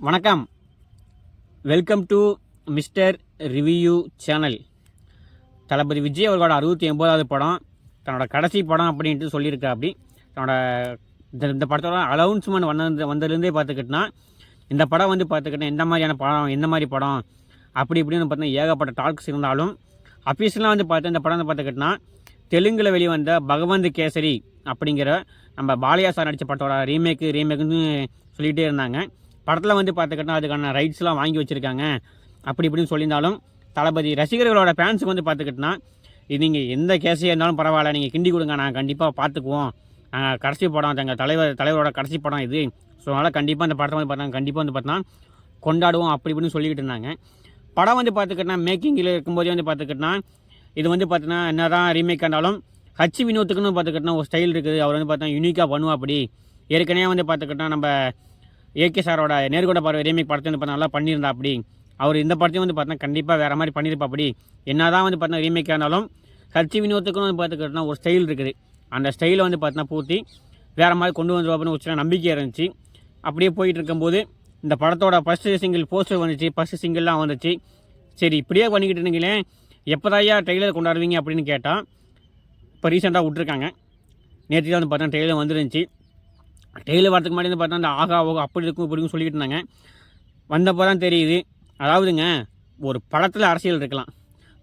வணக்கம். Welcome to mister review channel. Thalapathy Vijay அவர்களோட 69வது படம், தன்னோட கடைசி படம் அப்படின்ட்டு சொல்லியிருக்கா. அப்படி தன்னோட இந்த படத்தோட அனௌன்ஸ்மெண்ட் வந்ததுலேருந்தே பார்த்துக்கிட்டோன்னா இந்த படம் பார்த்துக்கிட்டேன் எந்த மாதிரியான படம், எந்த மாதிரி படம் அப்படி இப்படின்னு பார்த்தீங்கன்னா ஏகப்பட்ட டாக்ஸ் இருந்தாலும் அஃபீஷியலாக பார்த்து இந்த படம் பார்த்துக்கிட்டோன்னா தெலுங்கில் வெளிவந்த பகவந்த் கேசரி அப்படிங்கிற நம்ம பாலையா சார் நடித்த படத்தோட ரீமேக்குன்னு சொல்லிகிட்டே இருந்தாங்க. படத்தில் பார்த்துக்கிட்டோன்னா அதுக்கான ரைட்ஸ்லாம் வாங்கி வச்சுருக்காங்க அப்படி இப்படின்னு சொல்லியிருந்தாலும் தளபதி ரசிகர்களோட ஃபேன்ஸுக்கு பார்த்துக்கிட்டோன்னா இது நீங்கள் எந்த கேஸையாக இருந்தாலும் பரவாயில்ல, நீங்கள் கிண்டி கொடுங்க, நாங்கள் கண்டிப்பாக பார்த்துக்குவோம், நாங்கள் கடைசி படம் எங்கள் தலைவரோட கடைசி படம் இது, ஸோ அதனால் கண்டிப்பாக இந்த படத்தை பார்த்தா கண்டிப்பாக பார்த்தோன்னா கொண்டாடுவோம் அப்படி இப்படின்னு சொல்லிக்கிட்டு இருந்தாங்க. படம் பார்த்துக்கிட்டோன்னா மேக்கிங்கில் இருக்கும்போதே பார்த்துக்கிட்டோன்னா இது பார்த்தீங்கன்னா என்ன தான் ரீமேக் ஆனாலும் ஹச் வினோத்துக்குன்னு பார்த்துக்கிட்டோன்னா ஒரு ஸ்டைல் இருக்குது. அவர் பார்த்தா யூனிக்காக பண்ணுவா. அப்படி ஏற்கனவே பார்த்துக்கிட்டோன்னா நம்ம ஏகே சாரோட நேர்கொண்ட பார்வை ரீமேக் படத்தை பார்த்தா நல்லா பண்ணியிருந்தா. அப்படி அவர் இந்த படத்தையும் பார்த்தா கண்டிப்பாக வேறு மாதிரி பண்ணியிருப்பா. அப்படி என்ன தான் பார்த்தா ரீமேக் ஆனாலும் ஹச் வினோத்துக்குன்னு பார்த்துக்கிட்டோன்னா ஒரு ஸ்டைல் இருக்குது. அந்த ஸ்டைலை பார்த்தீங்கன்னா பூர்த்தி வேறு மாதிரி கொண்டு வந்துருவாப்புன்னு ஒரு சில நம்பிக்கை இருந்துச்சு. அப்படியே போயிட்டு இருக்கும்போது இந்த படத்தோட ஃபஸ்ட்டு சிங்கிள் போஸ்டர் வந்துச்சு, ஃபஸ்ட்டு சிங்கிள்லாம் வந்துச்சு. சரி இப்படியே பண்ணிக்கிட்டு இருந்தீங்களே எப்போதாயா ட்ரெய்லர் கொண்டாடுவீங்க அப்படின்னு கேட்டால் இப்போ ரீசெண்டாக விட்ருக்காங்க. நேற்று தான் பார்த்தா ட்ரெய்லர் வந்துருந்துச்சு. ட்ரெய்லர் வரதுக்கு முன்னாடி பார்த்தா அந்த ஆகா ஓகா அப்படி இருக்கும் இப்படின்னு சொல்லிக்கிட்டு இருந்தாங்க. வந்தப்போ தான் தெரியுது, அதாவதுங்க ஒரு படத்தில் அரசியல் இருக்கலாம்,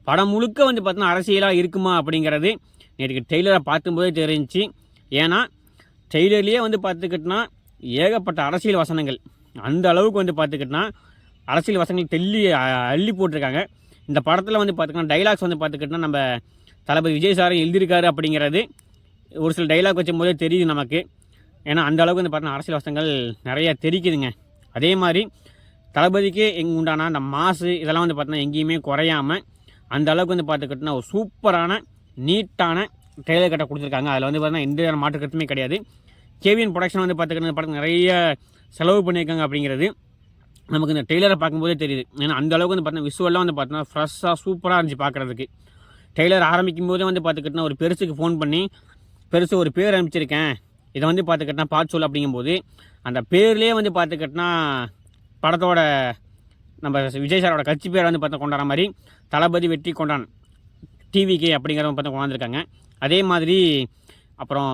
படம் முழுக்க பார்த்தோன்னா அரசியலாக இருக்குமா அப்படிங்கிறது நேற்றுக்கு ட்ரெய்லரை பார்க்கும்போதே தெரிஞ்சிச்சு. ஏன்னா ட்ரெய்லர்லேயே பார்த்துக்கிட்டோன்னா ஏகப்பட்ட அரசியல் வசனங்கள், அந்த அளவுக்கு பார்த்துக்கிட்டோன்னா அரசியல் வசனங்கள் அள்ளி போட்டிருக்காங்க. இந்த படத்தில் பார்த்துக்கிட்டோன்னா டைலாக்ஸ் பார்த்துக்கிட்டோன்னா நம்ம தளபதி விஜய் சாரை எழுதியிருக்காரு அப்படிங்கிறது ஒரு சில டைலாக் வச்சும்போதே தெரியுது நமக்கு. ஏன்னா அந்த அளவுக்கு பார்த்தோன்னா அரசியல் வசனங்கள் நிறையா தெரிக்குதுங்க. அதே மாதிரி தளபதிக்கு உண்டான அந்த மாசு இதெல்லாம் பார்த்தோன்னா எங்கேயுமே குறையாமல் அந்த அளவுக்கு பார்த்துக்கிட்டோன்னா ஒரு சூப்பரான நீட்டான ட்ரெய்லர் கட்ட கொடுத்துருக்காங்க. அதில் பார்த்தீங்கன்னா எந்த மாற்று கருத்துமே கிடையாது. கேவிஎன் ப்ரொடக்ஷன் பார்த்துக்கிட்டு இந்த படத்துக்கு நிறைய செலவு பண்ணியிருக்காங்க அப்படிங்கிறது நமக்கு இந்த ட்ரெய்லரை பார்க்கும்போதே தெரியுது. ஏன்னா அந்த அளவுக்கு பார்த்தீங்கன்னா விஷுவல்லாம் பார்த்தோன்னா ஃப்ரெஷ்ஷாக சூப்பராக இருந்துச்சு பார்க்குறதுக்கு. ட்ரெய்லர் ஆரம்பிக்கும் போதே பார்த்துக்கிட்டோன்னா ஒரு பெருசுக்கு ஃபோன் பண்ணி பெருசு ஒரு பேர் அனுப்பிச்சிருக்கேன், இதை பார்த்துக்கிட்டோன்னா பார்த்து சொல்லு அப்படிங்கும்போது அந்த பேர்லேயே பார்த்துக்கிட்டோன்னா படத்தோட நம்ம விஜய் சாரோட கட்சி பேரை பார்த்தா கொண்டாடுற மாதிரி தளபதி வெற்றி கொண்டான் டிவிக்கு அப்படிங்கிறவங்க பார்த்தா கொண்டாந்துருக்காங்க. அதே மாதிரி அப்புறம்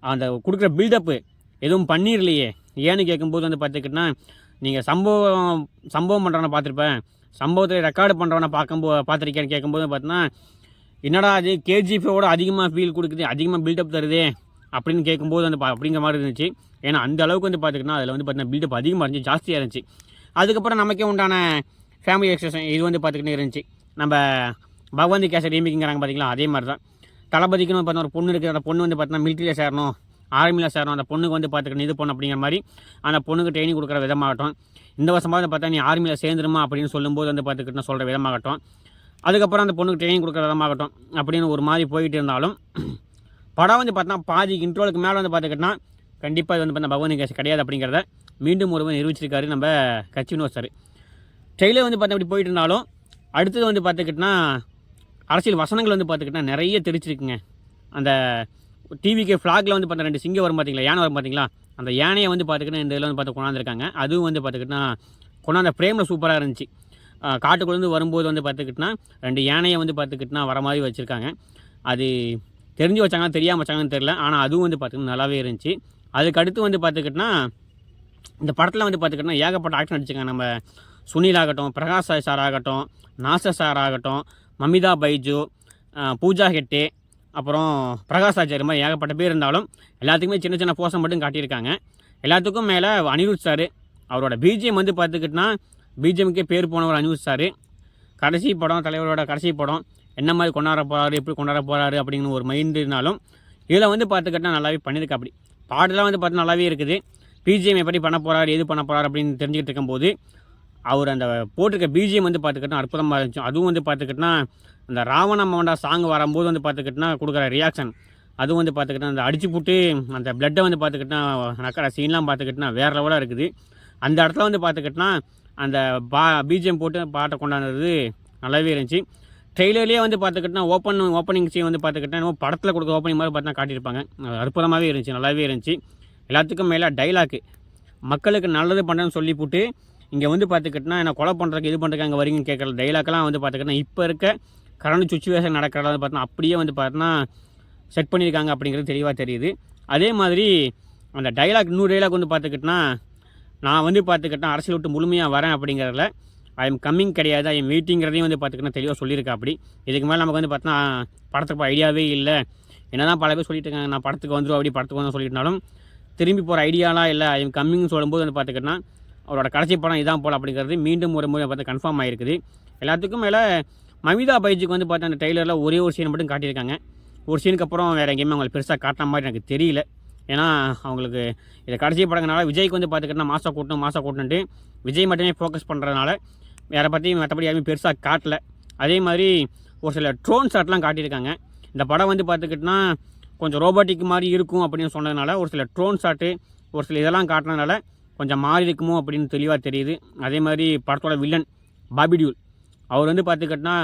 அந்த கொடுக்குற பில்டப்பு எதுவும் பண்ணிடலையே ஏன்னு கேட்கும்போது பார்த்துக்கிட்டோன்னா நீங்கள் சம்பவம் பண்ணுறவனை பார்த்துருப்பேன், சம்பவத்தில் ரெக்கார்டு பண்ணுறவனை பார்த்துருக்கேன்னு கேட்கும்போது பார்த்தீங்கன்னா என்னடா அது கேஜிஎஃபோட அதிகமாக ஃபீல் கொடுக்குது, அதிகமாக பில்டப் தருதே அப்படின்னு கேட்கும்போது அப்படிங்கிற மாதிரி இருந்துச்சு. ஏன்னா அந்த அளவுக்கு பார்த்துக்கிட்டோன்னா அதில் பார்த்தீங்கன்னா பில்டப் அதிகமாக இருந்துச்சு, ஜாஸ்தியாக இருந்துச்சு. அதுக்கப்புறம் நமக்கே உண்டான ஃபேமிலி எக்ஸ்பிரஷன் இது பார்த்துக்கிட்டே இருந்துச்சு. நம்ம பகவந்த் கேசரி ரீமேக்குங்கிறாங்க பார்த்தீங்களா, அதே மாதிரி தான் தளபதிக்குன்னு பார்த்தா ஒரு பொண்ணு இருக்குது, அந்த பொண்ணு பார்த்தீங்கன்னா மிலிட்ரியில் சேரணும், ஆர்மியில் சேரணும், அந்த பொண்ணுக்கு பார்த்துக்கிட்டு இது பொண்ணு அப்படிங்கிற மாதிரி அந்த பொண்ணுக்கு ட்ரைனிங் கொடுக்குற விதமாகட்டும், இந்த வருஷமாக பார்த்தா நீ ஆர்மியில் சேர்ந்துருமா அப்படின்னு சொல்லும்போது பார்த்துக்கிட்டு சொல்கிற விதமாகட்டும், அதுக்கப்புறம் அந்த பொண்ணுக்கு ட்ரைனிங் கொடுக்குற விதமாகட்டும் அப்படின்னு ஒரு மாதிரி போயிட்டு இருந்தாலும் படம் பார்த்தா பாதி இன்ட்ரோலுக்கு மேலே பார்த்துக்கிட்டோன்னா கண்டிப்பாக இது பார்த்தா பகவந்த் கேசரி கிடையாது அப்படிங்கிறத மீண்டும் ஒருவர் நிரூபிச்சிருக்காரு நம்ம கட்சி வினோத் சார். ட்ரெய்லர் பார்த்தா அப்படி போயிட்டு இருந்தாலும் அடுத்தது பார்த்துக்கிட்டோன்னா அரசியல் வசனங்கள் பார்த்துக்கிட்டோன்னா நிறைய தெரிச்சிருக்குங்க. அந்த டிவிக்கு ஃப்ளாகில் பார்த்தா 2 சிங்கம் வரும் பார்த்தீங்களா, யானை வரும் பார்த்தீங்களா, அந்த யானையை பார்த்துக்கிட்டா இந்த இதில் பார்த்து கொண்டாந்துருக்காங்க. அதுவும் பார்த்துக்கிட்டோன்னா கொண்டாந்த ஃப்ரேமில் சூப்பராக இருந்துச்சு. காட்டுக்குள்ளேருந்து வரும்போது பார்த்துக்கிட்டோன்னா 2 யானையை பார்த்துக்கிட்டோன்னா வர மாதிரி வச்சுருக்காங்க. அது தெரிஞ்சு வச்சாங்கன்னா தெரியாமல் வச்சாங்கன்னு தெரில, ஆனால் அதுவும் பார்த்துக்கிட்டா நல்லாவே இருந்துச்சு. அதுக்கு அடுத்து பார்த்துக்கிட்டோன்னா இந்த படத்தில் பார்த்துக்கிட்டோன்னா ஏகப்பட்ட ஆக்ஷன் நடிச்சுக்காங்க. நம்ம சுனில் ஆகட்டும், பிரகாஷ் ராஜ் சார் ஆகட்டும், நாசர் சார் ஆகட்டும், மமிதா பைஜு, பூஜா ஹெட்டே, அப்புறம் பிரகாஷ் ராஜ் மாதிரி ஏகப்பட்ட பேர் இருந்தாலும் எல்லாத்துக்குமே சின்ன சின்ன போஷன் மட்டும் காட்டியிருக்காங்க. எல்லாத்துக்கும் மேலே அனிருத் சார் அவரோட பிஜிஎம் பார்த்துக்கிட்டோன்னா பிஜிஎம்க்கே பேர் போனவர் அனிருத் சார். கடைசி படம், தலைவரோட கடைசி படம், என்ன மாதிரி கொண்டாட போகிறாரு, எப்படி கொண்டாட போகிறாரு அப்படிங்கிற ஒரு மைண்டு இருந்தாலும் இதில் பார்த்துக்கிட்டா நல்லாவே பண்ணியிருக்கா. அப்படி பாடலாம் பார்த்தா நல்லாவே இருக்குது. பிஜிஎம் எப்படி பண்ண போகிறாரு, எது பண்ண போகிறாரு அப்படின்னு தெரிஞ்சுக்கிட்டு இருக்கும்போது அவர் அந்த போட்டிருக்க பிஜிஎம் பார்த்துக்கிட்டா அற்புதமாக இருந்துச்சு. அதுவும் பார்த்துக்கிட்டா அந்த ராவண மோண்டா சாங் வரும்போது பார்த்துக்கிட்டா கொடுக்குற ரியாக்ஷன், அதுவும் பார்த்துக்கிட்டா அந்த அடிச்சு போட்டு அந்த பிளட்டை பார்த்துக்கிட்டா நக்கிற சீன்லாம் பார்த்துக்கிட்டா வேறு லெவலாக இருக்குது. அந்த இடத்துல பார்த்துக்கிட்டா அந்த பிஜிஎம் போட்டு பாட்டை கொண்டாடுறது நல்லாவே இருந்துச்சு. ட்ரெய்லர்லேயே பார்த்துக்கிட்டா ஓப்பனிங் சீன் பார்த்துக்கிட்டா படத்தில் கொடுக்குற ஓப்பனிங் மாதிரி பார்த்தா காட்டியிருப்பாங்க. அற்புதமாகவே இருந்துச்சு, நல்லாவே இருந்துச்சு. எல்லாத்துக்கும் மேலே டைலாக்கு மக்களுக்கு நல்லது பண்ணுறேன்னு சொல்லி போட்டு இங்கே வந்து பார்த்துக்கிட்டனா என்ன கொலை பண்ணுறதுக்கு இது பண்ணுறதுக்கு அங்கே வரீங்கன்னு கேட்குற டைலாக்லாம் வந்து பார்த்துக்கிட்டனா இப்போ இருக்க கரண்ட் சுச்சுவேஷன் நடக்கிறத வந்து பார்த்தோன்னா அப்படியே வந்து பார்த்தோன்னா செட் பண்ணியிருக்காங்க அப்படிங்கிறது தெளிவாக தெரியுது. அதே மாதிரி அந்த டைலாக் இன்னொரு டைலாக் வந்து பார்த்துக்கிட்டனா நான் வந்து பார்த்துக்கிட்டேன் அரசியல் விட்டு முழுமையாக வரேன் அப்படிங்கிறதுல ஐ எம் கம்மிங் கிடையாது, ஐ எம் வெயிட்டிங்கிறதையும் வந்து பார்த்துக்கிட்டா தெளிவாக சொல்லியிருக்கா. அப்படி இதுக்கு மேலே நமக்கு வந்து பார்த்தோன்னா படத்துக்கு ஐடியாவே இல்லை. என்ன தான் பல பேர் சொல்லிட்டு இருக்காங்க நான் படத்துக்கு வந்துடும் அப்படி படத்துக்கு வந்து சொல்லிட்டுனாலும் திரும்பி போகிற ஐடியாலாம் இல்லை. ஐ எம் கம்மிங்னு சொல்லும்போது வந்து பார்த்துக்கிட்டனா அவரோட கடைசி படம் இதான் போல் அப்படிங்கிறது மீண்டும் ஒரு முறை பார்த்து கன்ஃபார்ம் ஆகிருக்குது. எல்லாத்துக்கும் மேலே மமிதா பைஜுக்கு வந்து பார்த்தா அந்த ட்ரெய்லரில் ஒரே ஒரு சீன் மட்டும் காட்டியிருக்காங்க. ஒரு சீனுக்கு அப்புறம் வேறு எங்கேயுமே அவங்களுக்கு பெருசாக காட்டுற மாதிரி எனக்கு தெரியல. ஏன்னா அவங்களுக்கு இதை கடைசி படங்கனால விஜய்க்கு வந்து பார்த்துக்கிட்டா மாதம் கூட்டணுன்ட்டு விஜய் மட்டுமே ஃபோக்கஸ் பண்ணுறதுனால வேறு பற்றி மற்றபடி யாருமே பெருசாக காட்டலை. அதே மாதிரி ஒரு சில ட்ரோன் ஷாட்லாம் காட்டியிருக்காங்க. இந்த படம் வந்து பார்த்துக்கிட்டனா கொஞ்சம் ரோபோட்டிக் மாதிரி இருக்கும் அப்படின்னு சொன்னதுனால ஒரு சில ட்ரோன் ஷாட்டு ஒரு சில இதெல்லாம் காட்டினதுனால கொஞ்சம் மாறி இருக்குமோ அப்படின்னு தெளிவாக தெரியுது. அதே மாதிரி படத்தோட வில்லன் பாபி டியூல் அவர் வந்து பார்த்துக்கிட்டனா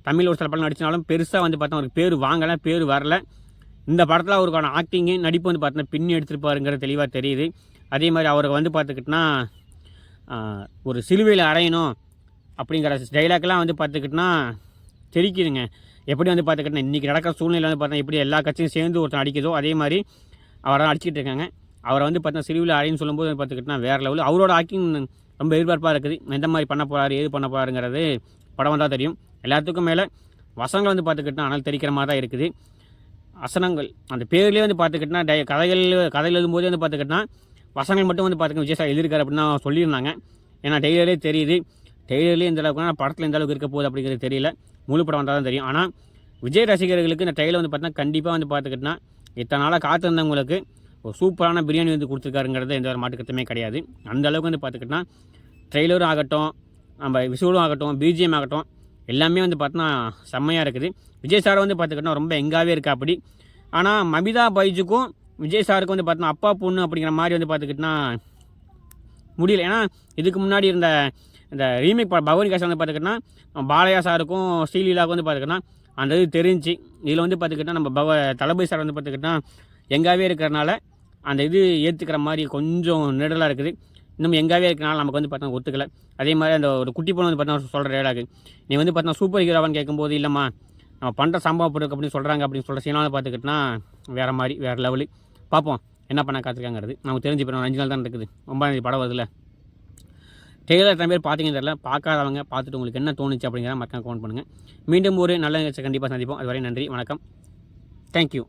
தமிழ் ஒரு சில படம் நடிச்சினாலும் பெருசாக வந்து பார்த்தா அவருக்கு பேர் வாங்கலை, பேர் வரல. இந்த படத்தில் அவருக்கான ஆக்டிங்கு நடிப்பு வந்து பார்த்தீங்கன்னா பின்னி எடுத்துருப்பாருங்கிறது தெளிவாக தெரியுது. அதே மாதிரி அவருக்கு வந்து பார்த்துக்கிட்டனா ஒரு சிலுவையில் அறையணும் அப்படிங்கிற டைலாக்லாம் வந்து பார்த்துக்கிட்டனா தெரிக்குதுங்க. எப்படி வந்து பார்த்துக்கிட்டனா இன்றைக்கி நடக்கிற சூழ்நிலை வந்து பார்த்தா எப்படி எல்லா கட்சியும் சேர்ந்து ஒருத்தர் அடிக்குதோ அதே மாதிரி அவரை அடிச்சுட்டு இருக்காங்க. அவரை வந்து பார்த்தா சிலுவையில் அறைன்னு சொல்லும்போது வந்து பார்த்துக்கிட்டனா வேறு லெவலில் அவரோட ஆக்டிங் ரொம்ப எதிர்பார்ப்பாக இருக்குது. எந்த மாதிரி பண்ண போகிறாரு ஏது பண்ண போகிறாருங்கிறது படம் வந்தால் தெரியும். எல்லாத்துக்கும் மேலே வசனங்கள் வந்து பார்த்துக்கிட்டனா ஆனால் தெரிக்கிற மாதிரி தான் இருக்குது. வசனங்கள் அந்த பேர்லேயே வந்து பார்த்துக்கிட்டனா கதைகள் எழுதும்போதே வந்து பார்த்துக்கிட்டனா வசனங்கள் மட்டும் வந்து பார்த்துக்கிட்டு விஜய் சார் எழுதியிருக்காரு அப்படின்னு தான் சொல்லியிருந்தாங்க. ஏன்னா டெய்லரே தெரியுது, டெய்லர்லேயே இந்த அளவுக்குனா படத்தில் எந்த அளவுக்கு இருக்க போகுது அப்படிங்கிறது தெரியல. முழு படம் வந்தால் தான் தெரியும். ஆனால் விஜய் ரசிகர்களுக்கு இந்த ட்ரெயிலர் வந்து பார்த்தீங்கன்னா கண்டிப்பாக வந்து பார்த்துக்கிட்டனா இத்தனை நாளாக காத்திருந்தவங்களுக்கு ஒரு சூப்பரான பிரியாணி வந்து கொடுத்துருக்காருங்கிறது எந்த ஒரு மாட்டுக்கத்துமே கிடையாது. அந்த அளவுக்கு வந்து பார்த்துக்கிட்டனா ட்ரெய்லரும் ஆகட்டும், நம்ம விசுவலும் ஆகட்டும், பிஜிஎம் ஆகட்டும் எல்லாமே வந்து பார்த்தோன்னா செம்மையாக இருக்குது. விஜய் சார் வந்து பார்த்துக்கிட்டனா ரொம்ப எங்காகவே இருக்கா அப்படி. ஆனால் மமிதா பைஜுக்கும் விஜய் சாருக்கும் வந்து பார்த்தோன்னா அப்பா பொண்ணு அப்படிங்கிற மாதிரி வந்து பார்த்துக்கிட்டனா முடியல. ஏன்னா இதுக்கு முன்னாடி இருந்த இந்த ரீமேக் பவனி காசு வந்து பார்த்துக்கிட்டனா பாலையா சாருக்கும் ஸ்ரீலீலாவுக்கும் வந்து பார்த்துக்கிட்டனா அந்த இது தெரிஞ்சு இதில் வந்து பார்த்துக்கிட்டா நம்ம தளபதி சார் வந்து பார்த்துக்கிட்டா எங்காகவே இருக்கிறனால அந்த இது ஏற்றுக்கிற மாதிரி கொஞ்சம் நெடலாக இருக்குது. இன்னும் எங்காகவே இருக்கிறனால நமக்கு வந்து பார்த்தா ஒத்துக்கலை. அதே மாதிரி அந்த ஒரு குட்டி பொண்ணு வந்து பார்த்தா சொல்கிற ரேடாகு நீ வந்து பார்த்தா சூப்பர் ஹீரோவான்னு கேட்கும்போது இல்லைம்மா நம்ம பண்ணுற சம்பவம் பொருட்கள் அப்படின்னு சொல்கிறாங்க அப்படின்னு சொல்கிற சீனாக வந்து பார்த்துக்கிட்டனா வேறு மாதிரி வேறு லெவலு. பார்ப்போம் என்ன பண்ண காத்திருக்காங்கிறது நமக்கு தெரிஞ்சு போயிடும். 5 நாள் தான் இருக்குது, 9 படம் வருதுல்ல. டெய்லர் எத்தனை பேர் பார்த்தீங்கன்னு தெரியல. பார்க்காதவங்க பார்த்துட்டு உங்களுக்கு என்ன தோணுச்சு அப்படிங்கிற மக்கள் கமெண்ட் பண்ணுங்கள். மீண்டும் ஒரு நல்ல நிகழ்ச்சி கண்டிப்பாக சந்திப்போம். அதுவரை நன்றி, வணக்கம், தேங்க்யூ.